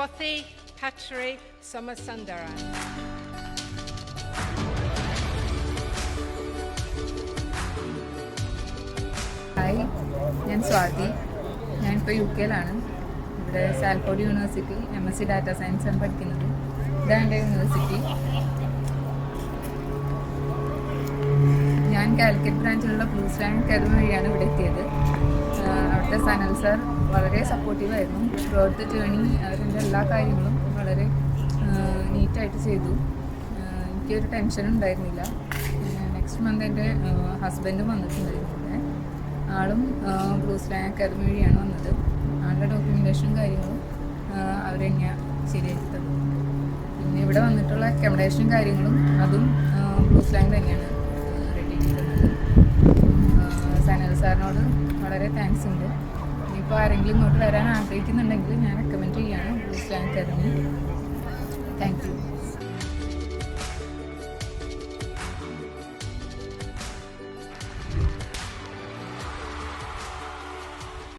Swati Patri Somasundaran. Hi, ഞാൻ സ്വാതി. ഞാനിപ്പോൾ UK-ലാണ്. ഇവിടെ Salford university MSc data science ആണ് പഠിക്കുന്നത്. ഇതാണ് എൻ്റെ യൂണിവേഴ്സിറ്റി. ഞാൻ കാലിക്കറ്റ് ബ്രാഞ്ചിലുള്ള ബ്ലൂസ് ലാൻഡ് അക്കാദമി വഴിയാണ് ഇവിടെ എത്തിയത്. അവിടുത്തെ സനൽ സാർ വളരെ സപ്പോർട്ടീവായിരുന്നു. ത്രൂ ഔട്ട് ദ ജേണി അവരുടെ എല്ലാ കാര്യങ്ങളും വളരെ നീറ്റായിട്ട് ചെയ്തു. എനിക്കൊരു ടെൻഷനും ഉണ്ടായിരുന്നില്ല. നെക്സ്റ്റ് മന്ത് എൻ്റെ ഹസ്ബൻഡും വന്നിട്ടുണ്ടായിരുന്നു ഇവിടെ. ആളും ബ്ലൂസ് ലാൻഡ് അക്കാദമി വഴിയാണ് വന്നത്. ആളുടെ ഡോക്യുമെൻറ്റേഷനും കാര്യങ്ങളും അവരെന്നെയാണ് ശരിയാക്കി തന്നത്. പിന്നെ ഇവിടെ വന്നിട്ടുള്ള അക്കോമഡേഷനും കാര്യങ്ങളും അതും ബ്ലൂസ് ലാൻഡ് തന്നെയാണ് റെഡി ചെയ്തിരുന്നത്. സനൽ സാറിനോട് വളരെ താങ്ക്സ് ഉണ്ട്. ഇനിയിപ്പോൾ ആരെങ്കിലും ഇങ്ങോട്ട് വരാൻ ആഗ്രഹിക്കുന്നുണ്ടെങ്കിൽ ഞാൻ റെക്കമെൻഡ് ചെയ്യുകയാണ് blues land academy. Thank U.